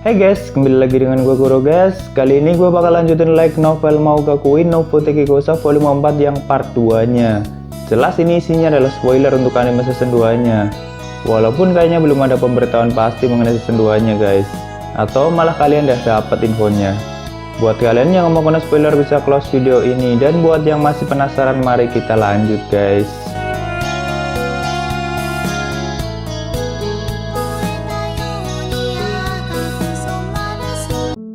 Hey guys, kembali lagi dengan gue Guru guys. Kali ini gue bakal lanjutin like novel Mau Gakuin no Futeki Kosa volume 4 yang part 2 nya. Jelas ini isinya adalah spoiler untuk anime season 2 nya. Walaupun kayaknya belum ada pemberitahuan pasti mengenai season 2 nya guys. Atau malah kalian udah dapet infonya. Buat kalian yang mau kena spoiler bisa close video ini. Dan buat yang masih penasaran mari kita lanjut guys.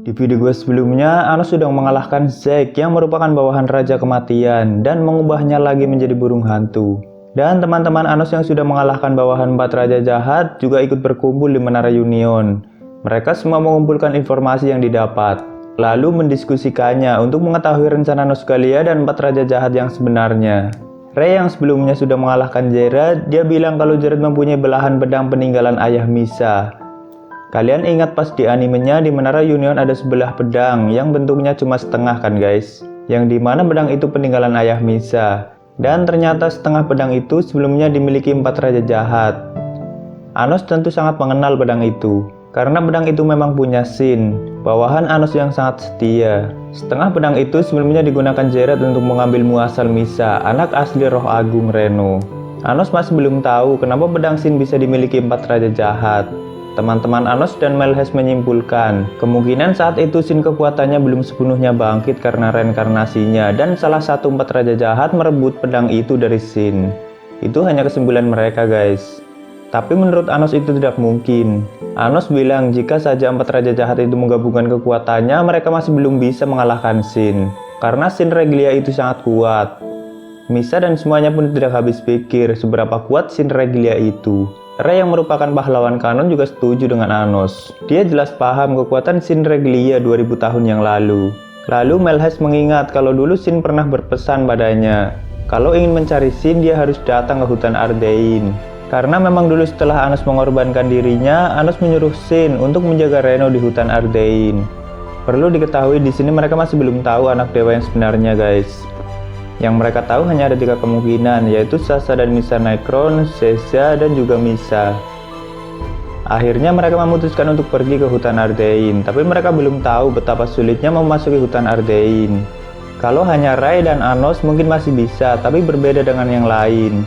Di video gue sebelumnya, Anos sudah mengalahkan Zack yang merupakan bawahan Raja Kematian dan mengubahnya lagi menjadi burung hantu. Dan teman-teman Anos yang sudah mengalahkan bawahan 4 Raja Jahat juga ikut berkumpul di Menara Union. Mereka semua mengumpulkan informasi yang didapat, lalu mendiskusikannya untuk mengetahui rencana Nosgalia dan 4 Raja Jahat yang sebenarnya. Rey yang sebelumnya sudah mengalahkan Jared, dia bilang kalau Jared mempunyai belahan pedang peninggalan ayah Misa. Kalian ingat pas di animenya di Menara Union ada sebelah pedang yang bentuknya cuma setengah kan guys? Yang dimana pedang itu peninggalan ayah Misa. Dan ternyata setengah pedang itu sebelumnya dimiliki 4 Raja Jahat. Anos tentu sangat mengenal pedang itu. Karena pedang itu memang punya Shin, bawahan Anos yang sangat setia. Setengah pedang itu sebelumnya digunakan Jared untuk mengambil muasal Misa, anak asli roh agung Reno. Anos masih belum tahu kenapa pedang Shin bisa dimiliki 4 Raja Jahat. Teman-teman Anos dan Melhes menyimpulkan, kemungkinan saat itu Shin kekuatannya belum sepenuhnya bangkit karena reinkarnasinya dan salah satu 4 Raja Jahat merebut pedang itu dari Shin. Itu hanya kesimpulan mereka guys. Tapi menurut Anos itu tidak mungkin. Anos bilang jika saja 4 Raja Jahat itu menggabungkan kekuatannya, mereka masih belum bisa mengalahkan Shin. Karena Shin Reglia itu sangat kuat. Misa dan semuanya pun tidak habis pikir seberapa kuat Shin Reglia itu. Rey yang merupakan pahlawan kanon juga setuju dengan Anos. Dia jelas paham kekuatan Shin Reglia 2000 tahun yang lalu. Lalu Melhes mengingat kalau dulu Shin pernah berpesan padanya. Kalau ingin mencari Shin dia harus datang ke hutan Ardein. Karena memang dulu setelah Anos mengorbankan dirinya, Anos menyuruh Shin untuk menjaga Reno di hutan Ardein. Perlu diketahui di sini mereka masih belum tahu anak dewa yang sebenarnya guys. Yang mereka tahu hanya ada 3 kemungkinan, yaitu Sasha dan Misa Necron, Sesha, dan juga Misa. Akhirnya mereka memutuskan untuk pergi ke hutan Ardein, tapi mereka belum tahu betapa sulitnya memasuki hutan Ardein. Kalau hanya Rey dan Anos mungkin masih bisa, tapi berbeda dengan yang lain.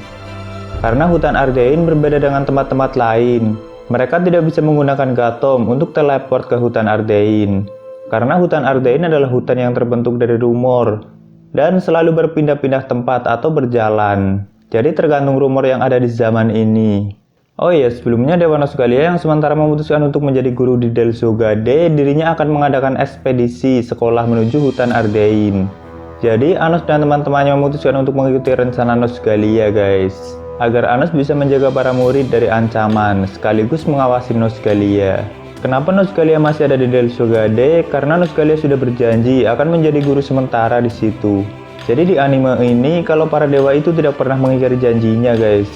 Karena hutan Ardein berbeda dengan tempat-tempat lain. Mereka tidak bisa menggunakan Gatom untuk teleport ke hutan Ardein. Karena hutan Ardein adalah hutan yang terbentuk dari rumor dan selalu berpindah-pindah tempat atau berjalan. Jadi tergantung rumor yang ada di zaman ini. Oh iya, sebelumnya Dewa Nosgalia yang sementara memutuskan untuk menjadi guru di Delsogade, dirinya akan mengadakan ekspedisi sekolah menuju hutan Ardein. Jadi Anos dan teman-temannya memutuskan untuk mengikuti rencana Nosgalia guys. Agar Anos bisa menjaga para murid dari ancaman, sekaligus mengawasi Nosgalia. Kenapa Nosgalia masih ada di Delsogade? Karena Nosgalia sudah berjanji akan menjadi guru sementara di situ. Jadi di anime ini kalau para dewa itu tidak pernah mengingkari janjinya guys.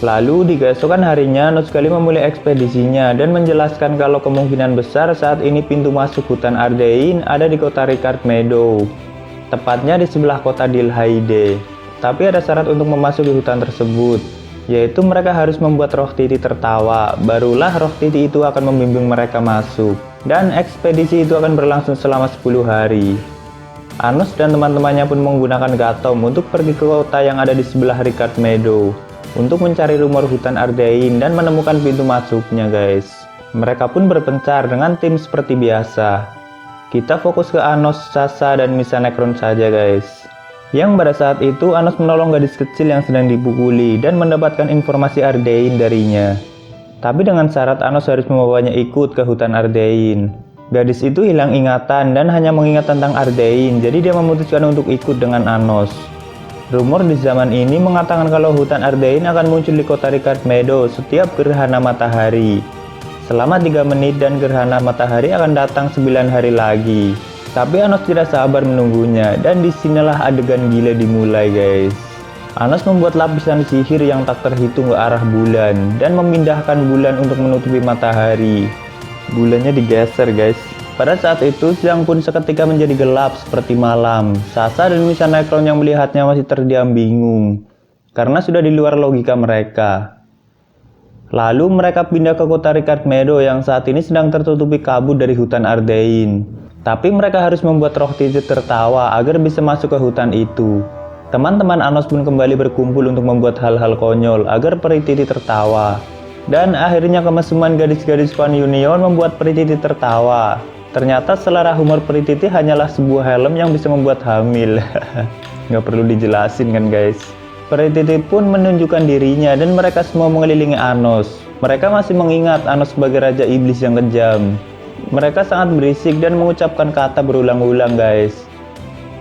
Lalu di keesokan harinya Nosgalia memulai ekspedisinya dan menjelaskan kalau kemungkinan besar saat ini pintu masuk hutan Ardein ada di kota Ricard Meadow. Tepatnya di sebelah kota Dilhaide. Tapi ada syarat untuk memasuki hutan tersebut. Yaitu mereka harus membuat Roh Titi tertawa, barulah Roh Titi itu akan membimbing mereka masuk. Dan ekspedisi itu akan berlangsung selama 10 hari. Anos dan teman-temannya pun menggunakan Gatom untuk pergi ke kota yang ada di sebelah Ricard Meadow untuk mencari rumor hutan Ardein dan menemukan pintu masuknya guys. Mereka pun berpencar dengan tim seperti biasa. Kita fokus ke Anos, Sasha, dan Misa Necron saja guys. Yang pada saat itu Anos menolong gadis kecil yang sedang dipukuli dan mendapatkan informasi Ardein darinya. Tapi dengan syarat Anos harus membawanya ikut ke hutan Ardein. Gadis itu hilang ingatan dan hanya mengingat tentang Ardein, jadi dia memutuskan untuk ikut dengan Anos. Rumor di zaman ini mengatakan kalau hutan Ardein akan muncul di kota Ricard Meadow setiap gerhana matahari. Selama 3 menit dan gerhana matahari akan datang 9 hari lagi. Tapi Anos tidak sabar menunggunya dan disinilah adegan gila dimulai guys. Anos membuat lapisan sihir yang tak terhitung ke arah bulan dan memindahkan bulan untuk menutupi matahari. Bulannya digeser guys. Pada saat itu siang pun seketika menjadi gelap seperti malam. Sasha dan Misa Necron yang melihatnya masih terdiam bingung karena sudah di luar logika mereka. Lalu mereka pindah ke kota Ricard Meadow yang saat ini sedang tertutupi kabut dari hutan Ardein. Tapi mereka harus membuat roh Titi tertawa agar bisa masuk ke hutan itu. Teman-teman Anos pun kembali berkumpul untuk membuat hal-hal konyol agar peri Titi tertawa. Dan akhirnya kemesuman gadis-gadis Fan Union membuat peri Titi tertawa. Ternyata selera humor peri Titi hanyalah sebuah helm yang bisa membuat hamil. Nggak perlu dijelasin kan guys. Peri Titi pun menunjukkan dirinya dan mereka semua mengelilingi Anos. Mereka masih mengingat Anos sebagai Raja Iblis yang kejam. Mereka sangat berisik dan mengucapkan kata berulang-ulang guys.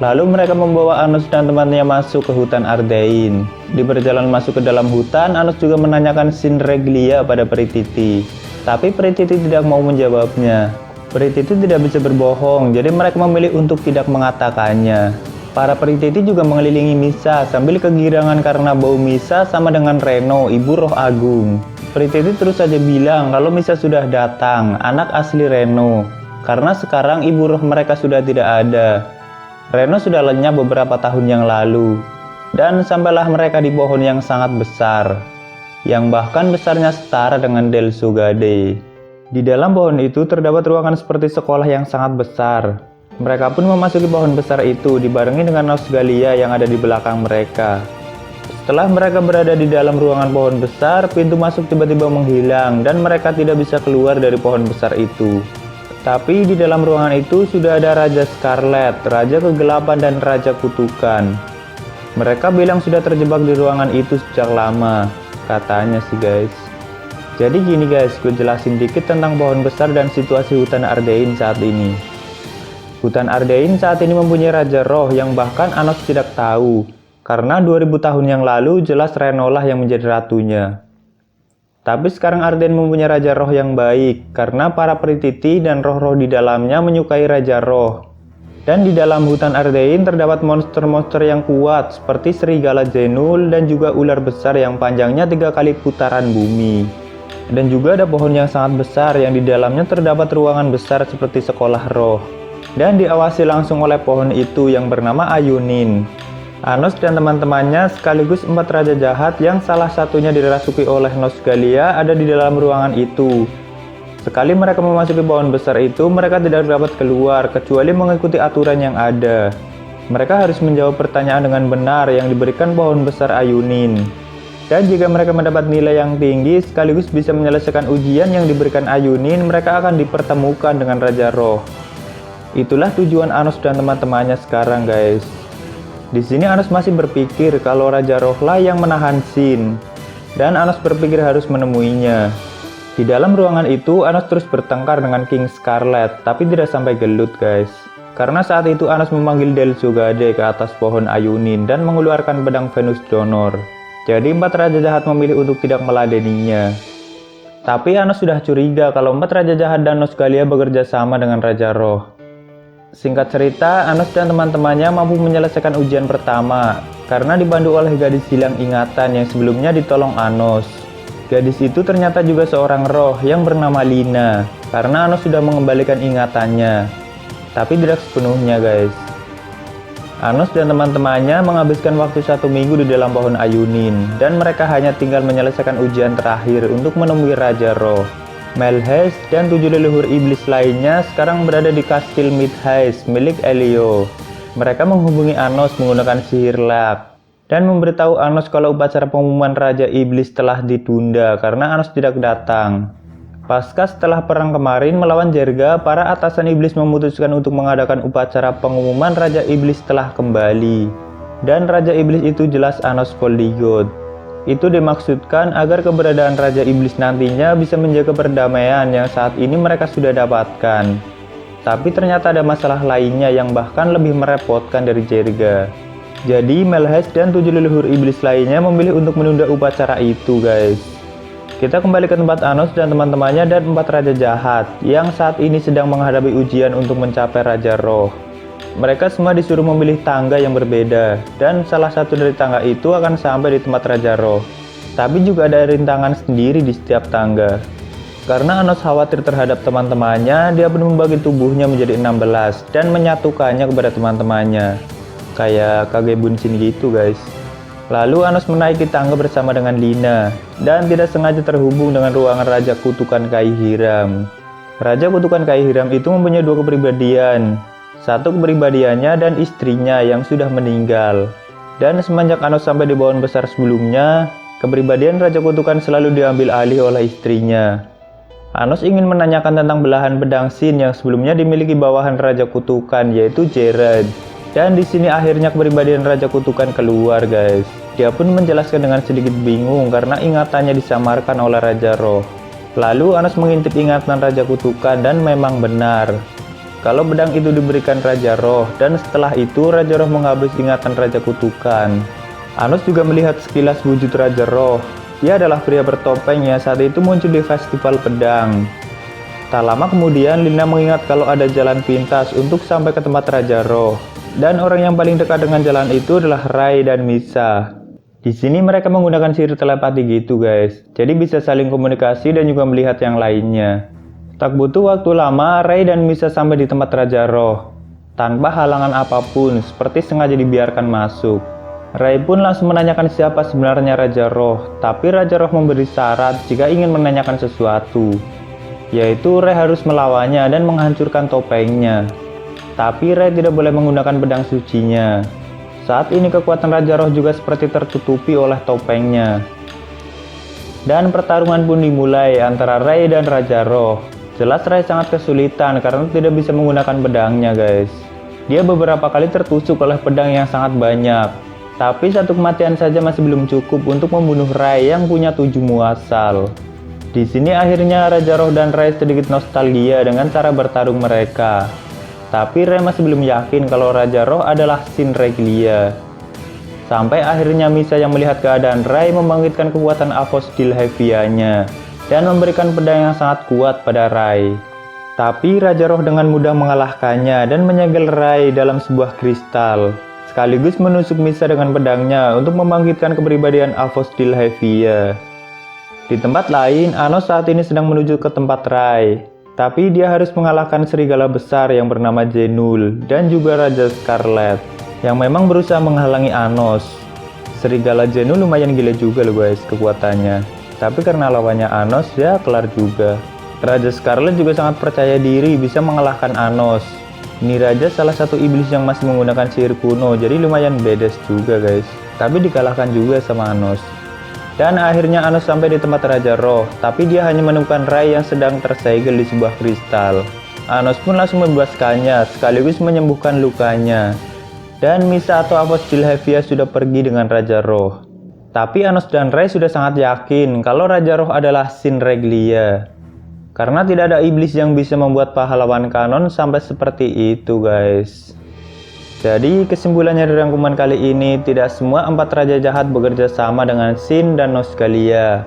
Lalu mereka membawa Anos dan temannya masuk ke hutan Ardein. Di perjalanan masuk ke dalam hutan, Anos juga menanyakan Sin Reglia pada Peri Titi. Tapi Peri Titi tidak mau menjawabnya. Peri Titi tidak bisa berbohong, jadi mereka memilih untuk tidak mengatakannya. Para peri Titi juga mengelilingi Misa sambil kegirangan karena bau Misa sama dengan Reno, ibu roh agung. Peri Titi terus saja bilang kalau Misa sudah datang, anak asli Reno. Karena sekarang ibu roh mereka sudah tidak ada. Reno sudah lenyap beberapa tahun yang lalu. Dan sampailah mereka di pohon yang sangat besar, yang bahkan besarnya setara dengan Del Sogade. Di dalam pohon itu terdapat ruangan seperti sekolah yang sangat besar. Mereka pun memasuki pohon besar itu dibarengi dengan Nosgalia yang ada di belakang mereka. Setelah mereka berada di dalam ruangan pohon besar, pintu masuk tiba-tiba menghilang dan mereka tidak bisa keluar dari pohon besar itu. Tapi di dalam ruangan itu sudah ada Raja Scarlet, Raja Kegelapan dan Raja Kutukan. Mereka bilang sudah terjebak di ruangan itu sejak lama, katanya sih guys. Jadi gini guys, gue jelasin dikit tentang pohon besar dan situasi hutan Ardein saat ini. Hutan Ardein saat ini mempunyai Raja Roh yang bahkan Anos tidak tahu. Karena 2000 tahun yang lalu jelas Reno lah yang menjadi ratunya. Tapi sekarang Ardein mempunyai Raja Roh yang baik karena para peri Titi dan roh-roh di dalamnya menyukai Raja Roh. Dan di dalam hutan Ardein terdapat monster-monster yang kuat seperti serigala Zenul dan juga ular besar yang panjangnya 3 kali putaran bumi. Dan juga ada pohon yang sangat besar yang di dalamnya terdapat ruangan besar seperti sekolah roh. Dan diawasi langsung oleh pohon itu yang bernama Ayunin. Anos dan teman-temannya sekaligus 4 raja jahat yang salah satunya dirasuki oleh Nosgalia ada di dalam ruangan itu. Sekali mereka memasuki pohon besar itu, mereka tidak dapat keluar kecuali mengikuti aturan yang ada. Mereka harus menjawab pertanyaan dengan benar yang diberikan pohon besar Ayunin. Dan jika mereka mendapat nilai yang tinggi sekaligus bisa menyelesaikan ujian yang diberikan Ayunin, mereka akan dipertemukan dengan Raja Roh. Itulah tujuan Anos dan teman-temannya sekarang guys. Di sini Anos masih berpikir kalau Raja Roh lah yang menahan Sin. Dan Anos berpikir harus menemuinya. Di dalam ruangan itu Anos terus bertengkar dengan King Scarlet, tapi tidak sampai gelut guys. Karena saat itu Anos memanggil Del Sogade ke atas pohon Ayunin dan mengeluarkan pedang Venus Donor. Jadi 4 raja jahat memilih untuk tidak meladeninya. Tapi Anos sudah curiga kalau 4 raja jahat dan Nosgalia bekerja sama dengan Raja Roh. Singkat cerita, Anos dan teman-temannya mampu menyelesaikan ujian pertama karena dibantu oleh gadis hilang ingatan yang sebelumnya ditolong Anos. Gadis itu ternyata juga seorang roh yang bernama Lina karena Anos sudah mengembalikan ingatannya. Tapi tidak sepenuhnya guys. Anos dan teman-temannya menghabiskan waktu 1 minggu di dalam pohon Ayunin dan mereka hanya tinggal menyelesaikan ujian terakhir untuk menemui Raja Roh. Melheis dan 7 leluhur iblis lainnya sekarang berada di kastil Midheis milik Elio. Mereka menghubungi Anos menggunakan sihir lak dan memberitahu Anos kalau upacara pengumuman Raja Iblis telah ditunda karena Anos tidak datang. Pasca setelah perang kemarin melawan Jerga, para atasan iblis memutuskan untuk mengadakan upacara pengumuman Raja Iblis telah kembali. Dan Raja Iblis itu jelas Anos Voldigoth. Itu dimaksudkan agar keberadaan Raja Iblis nantinya bisa menjaga perdamaian yang saat ini mereka sudah dapatkan. Tapi ternyata ada masalah lainnya yang bahkan lebih merepotkan dari Jerga. Jadi Melheis dan 7 leluhur iblis lainnya memilih untuk menunda upacara itu guys. Kita kembali ke tempat Anos dan teman-temannya dan 4 raja jahat yang saat ini sedang menghadapi ujian untuk mencapai Raja Roh. Mereka semua disuruh memilih tangga yang berbeda, dan salah satu dari tangga itu akan sampai di tempat Raja Roh. Tapi juga ada rintangan sendiri di setiap tangga. Karena Anos khawatir terhadap teman-temannya, dia pun membagi tubuhnya menjadi 16 dan menyatukannya kepada teman-temannya. Kayak Kage Bunshin gitu guys. Lalu Anos menaiki tangga bersama dengan Lina, dan tidak sengaja terhubung dengan ruangan Raja Kutukan Kai Hiram. Raja Kutukan Kai Hiram itu mempunyai dua kepribadian. Satu kepribadiannya dan istrinya yang sudah meninggal. Dan semenjak Anos sampai di bawahan besar sebelumnya, kepribadian Raja Kutukan selalu diambil alih oleh istrinya. Anos ingin menanyakan tentang belahan pedang Shin yang sebelumnya dimiliki bawahan Raja Kutukan, yaitu Jared. Dan di sini akhirnya kepribadian Raja Kutukan keluar, guys. Dia pun menjelaskan dengan sedikit bingung karena ingatannya disamarkan oleh Raja Roh. Lalu Anos mengintip ingatan Raja Kutukan dan memang benar kalau pedang itu diberikan Raja Roh, dan setelah itu Raja Roh menghabis ingatan Raja Kutukan. Anos juga melihat sekilas wujud Raja Roh. Dia adalah pria bertopeng yang saat itu muncul di festival pedang. Tak lama kemudian Lina mengingat kalau ada jalan pintas untuk sampai ke tempat Raja Roh. Dan orang yang paling dekat dengan jalan itu adalah Rai dan Misa. Di sini mereka menggunakan sihir telepati gitu, guys. Jadi bisa saling komunikasi dan juga melihat yang lainnya. Tak butuh waktu lama, Rai dan Misa sampai di tempat Raja Roh. Tanpa halangan apapun, seperti sengaja dibiarkan masuk. Rai pun langsung menanyakan siapa sebenarnya Raja Roh. Tapi Raja Roh memberi syarat jika ingin menanyakan sesuatu, yaitu Rai harus melawannya dan menghancurkan topengnya. Tapi Rai tidak boleh menggunakan pedang sucinya. Saat ini kekuatan Raja Roh juga seperti tertutupi oleh topengnya. Dan pertarungan pun dimulai antara Rai dan Raja Roh. Jelas Rai sangat kesulitan karena tidak bisa menggunakan pedangnya, guys. Dia beberapa kali tertusuk oleh pedang yang sangat banyak. Tapi satu kematian saja masih belum cukup untuk membunuh Rai yang punya 7 muasal. Di sini akhirnya Raja Roh dan Rai sedikit nostalgia dengan cara bertarung mereka. Tapi Rai masih belum yakin kalau Raja Roh adalah Shin Reglia. Sampai akhirnya Misa yang melihat keadaan Rai membangkitkan kekuatan Apostil Heavianya dan memberikan pedang yang sangat kuat pada Rai. Tapi Raja Roh dengan mudah mengalahkannya dan menyegel Rai dalam sebuah kristal, sekaligus menusuk Misa dengan pedangnya untuk membangkitkan kepribadian Apostil Heavia. Di tempat lain, Anos saat ini sedang menuju ke tempat Rai. Tapi dia harus mengalahkan serigala besar yang bernama Zenul dan juga Raja Scarlet yang memang berusaha menghalangi Anos. Serigala Zenul lumayan gila juga loh, guys, kekuatannya. Tapi karena lawannya Anos, ya kelar juga. Raja Scarlet juga sangat percaya diri bisa mengalahkan Anos. Ini Raja salah satu iblis yang masih menggunakan sihir kuno, jadi lumayan badass juga, guys. Tapi dikalahkan juga sama Anos. Dan akhirnya Anos sampai di tempat Raja Roh, tapi dia hanya menemukan Rai yang sedang tersegel di sebuah kristal. Anos pun langsung membebaskannya, sekaligus menyembuhkan lukanya. Dan Misa atau Apostil Heavia sudah pergi dengan Raja Roh. Tapi Anos dan Rai sudah sangat yakin kalau Raja Roh adalah Shin Reglia. Karena tidak ada iblis yang bisa membuat pahlawan kanon sampai seperti itu, guys. Jadi kesimpulannya dari rangkuman kali ini, tidak semua 4 raja jahat bekerja sama dengan Shin dan Nosgalia.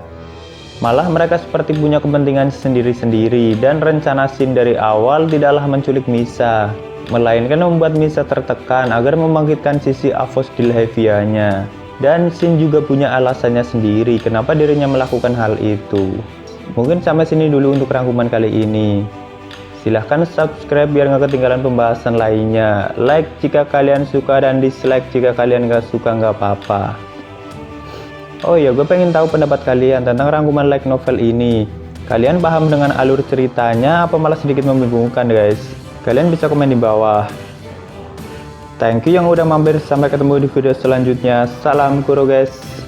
Malah mereka seperti punya kepentingan sendiri-sendiri, dan rencana Shin dari awal tidaklah menculik Misa, melainkan membuat Misa tertekan agar membangkitkan sisi Apostil Heavianya. Dan Shin juga punya alasannya sendiri kenapa dirinya melakukan hal itu. Mungkin sampai sini dulu untuk rangkuman kali ini. Silahkan subscribe biar nggak ketinggalan pembahasan lainnya. Like jika kalian suka dan dislike jika kalian nggak suka, nggak apa-apa. Oh iya, gue pengen tahu pendapat kalian tentang rangkuman light novel ini. Kalian paham dengan alur ceritanya apa malah sedikit membingungkan, guys? Kalian bisa komen di bawah. Thank you yang udah mampir. Sampai ketemu di video selanjutnya. Salam Kuro, guys.